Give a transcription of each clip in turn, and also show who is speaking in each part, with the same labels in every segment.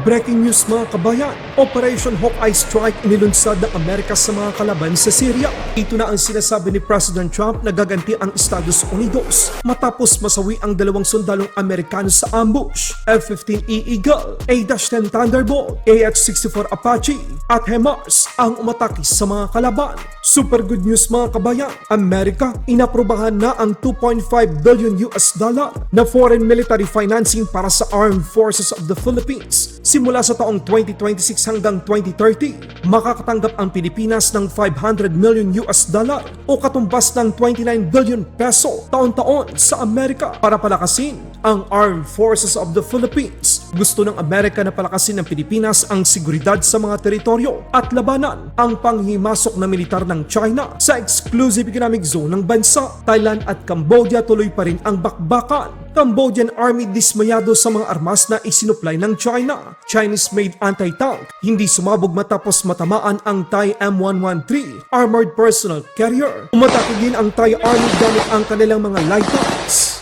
Speaker 1: Breaking news mga kabayan, Operation Hawkeye Strike inilunsad ng Amerika sa mga kalaban sa Syria. Ito na ang sinasabi ni President Trump na gaganti ang Estados Unidos matapos masawi ang dalawang sundalong Amerikano sa ambush, F-15E Eagle, A-10 Thunderbolt, AH-64 Apache at HIMARS ang umatake sa mga kalaban. Super good news mga kabayan, Amerika inaprobahan na ang $2.5 billion na foreign military financing para sa Armed Forces of the Philippines. Simula sa taong 2026 hanggang 2030, makakatanggap ang Pilipinas ng $500 million o katumbas ng 29 billion peso taon-taon sa Amerika para palakasin ang Armed Forces of the Philippines. Gusto ng Amerika na palakasin ng Pilipinas ang seguridad sa mga teritoryo at labanan ang panghimasok na militar ng China sa exclusive economic zone ng bansa. Thailand at Cambodia tuloy pa rin ang bakbakan. Cambodian Army dismayado sa mga armas na isinuplay ng China. Chinese-made anti-tank hindi sumabog matapos matamaan ang Thai M113 Armored Personnel Carrier. Umatake din ang Thai Army gamit ang kanilang mga light tanks.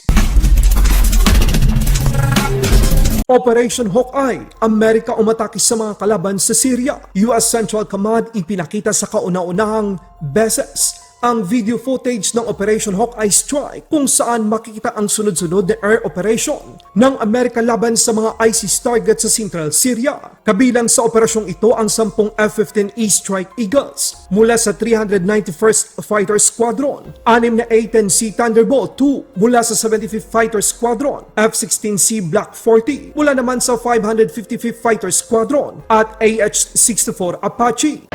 Speaker 1: Operation Hawkeye, Amerika umatake sa mga kalaban sa Syria. US Central Command ipinakita sa kauna-unahang beses ang video footage ng Operation Hawkeye Strike kung saan makikita ang sunod-sunod na air operation ng Amerika laban sa mga ISIS target sa Central Syria. Kabilang sa operasyong ito ang 10 F-15E Strike Eagles mula sa 391st Fighter Squadron, 6 na A-10C Thunderbolt 2 mula sa 75th Fighter Squadron, F-16C Block 40 mula naman sa 555th Fighter Squadron at AH-64 Apache.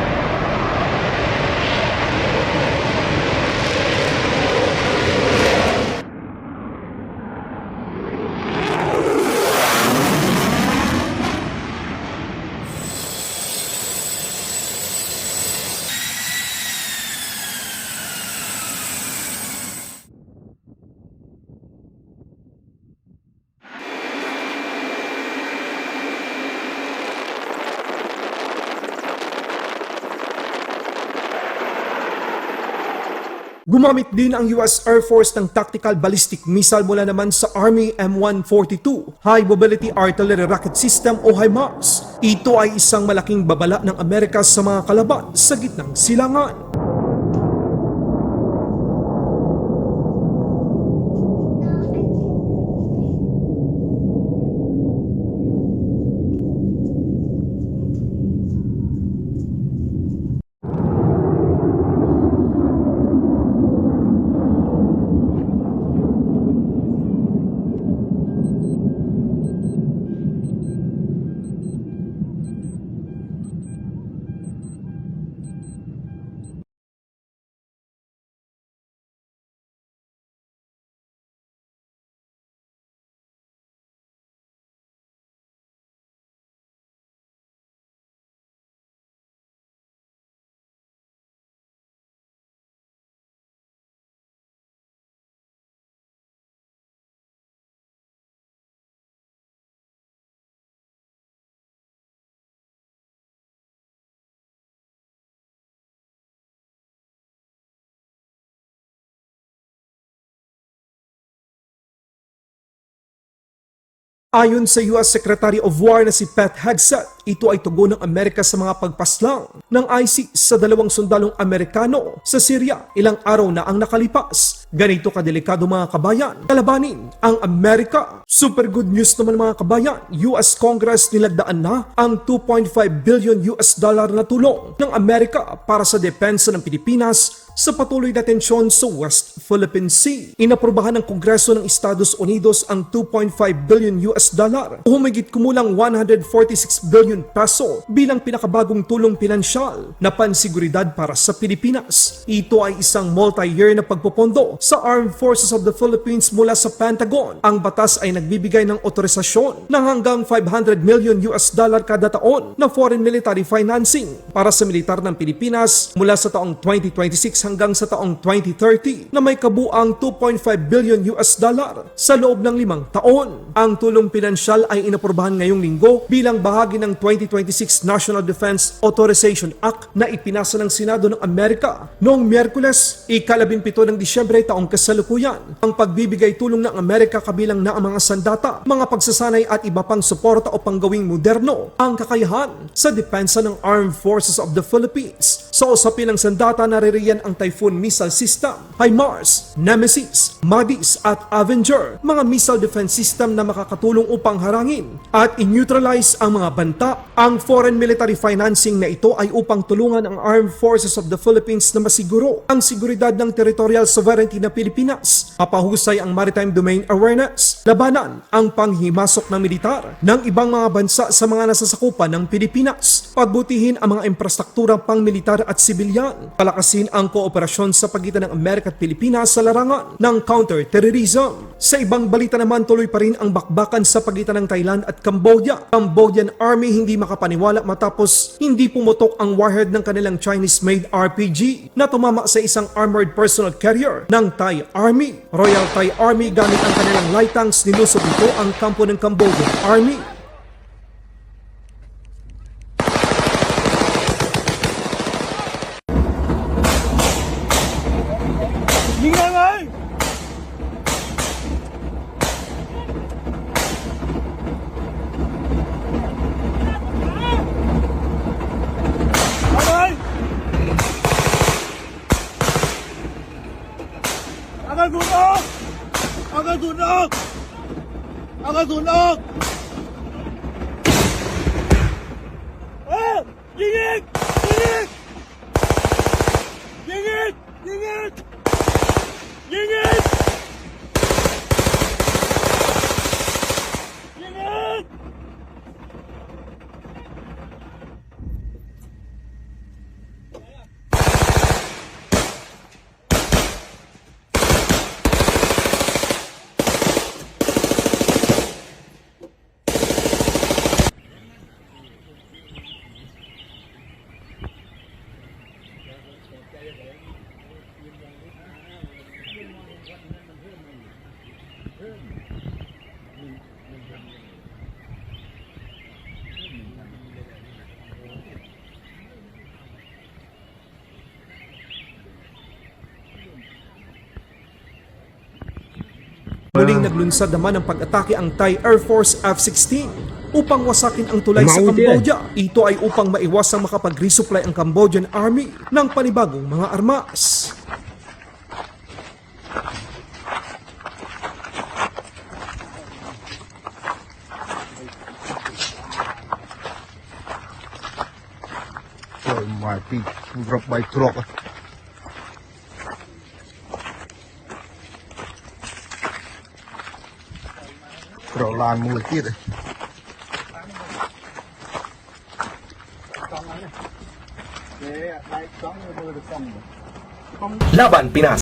Speaker 1: Gumamit din ang US Air Force ng tactical ballistic missile mula naman sa Army M142 High Mobility Artillery Rocket System o HIMARS. Ito ay isang malaking babala ng Amerika sa mga kalaban sa gitnang silangan. Ayon sa US Secretary of War na si Pete Hegseth, ito ay tugon ng Amerika sa mga pagpaslang ng ISIS sa dalawang sundalong Amerikano sa Syria ilang araw na ang nakalipas. Ganito kadelikado mga kabayan, kalabanin ang Amerika. Super good news naman mga kabayan, US Congress nilagdaan na ang $2.5 billion na tulong ng Amerika para sa depensa ng Pilipinas sa patuloy na tensyon sa West Philippine Sea. Inaprobahan ng Kongreso ng Estados Unidos ang $2.5 billion o humigit kumulang 146 billion peso bilang pinakabagong tulong pinansyal na pansiguridad para sa Pilipinas. Ito ay isang multi-year na pagpopondo sa Armed Forces of the Philippines mula sa Pentagon. Ang batas ay nagbibigay ng otorisasyon ng hanggang $500 million kada taon na foreign military financing para sa militar ng Pilipinas mula sa taong 2026 hanggang sa taong 2030 na may kabuang $2.5 billion sa loob ng 5 taon. Ang tulong pinansyal ay inaprobahan ngayong linggo bilang bahagi ng 2026 National Defense Authorization Act na ipinasa ng Senado ng Amerika noong Miyerkules, ika-17 ng Disyembre taong kasalukuyan. Ang pagbibigay tulong ng Amerika kabilang na ang mga sandata, mga pagsasanay at iba pang suporta o panggawing moderno ang kakayahan sa depensa ng Armed Forces of the Philippines. Sa usapin ng sandata, naririyan ang Typhoon Missile System, HIMARS, Nemesis, MADIS at Avenger, mga missile defense system na makakatulong upang harangin at in-neutralize ang mga banta. Ang foreign military financing na ito ay upang tulungan ang Armed Forces of the Philippines na masiguro ang seguridad ng territorial sovereignty ng Pilipinas, mapahusay ang maritime domain awareness, labanan ang panghimasok ng militar ng ibang mga bansa sa mga nasasakupan ng Pilipinas, pagbutihin ang mga infrastruktura pang-militar at sibilyan, palakasin ang kooperasyon sa pagitan ng Amerika at Pilipinas sa larangan ng counter-terrorism. Sa ibang balita naman, tuloy pa rin ang bakbakan sa pagitan ng Thailand at Cambodia. Cambodian Army hindi makapaniwala matapos hindi pumutok ang warhead ng kanilang Chinese-made RPG na tumama sa isang armored personal carrier ng Thai Army. Royal Thai Army gamit ang kanilang light tanks nilusog ito ang kampo ng Cambodian Army.
Speaker 2: Agak tunog! Agak tunog! Agak tunog! Eh! Gigit! Gigit! Gigit! Gigit! Gigit! Gigit!
Speaker 1: Muling naglunsad naman ng pag-atake ang Thai Air Force F-16 upang wasakin ang tulay sa Cambodia. Ito ay upang maiwasang makapag-resupply ang Cambodian Army ng panibagong mga armas.
Speaker 3: Oh my feet, drop by truck. Rồi lan mưa tiết rồi.
Speaker 1: Laban Pinas.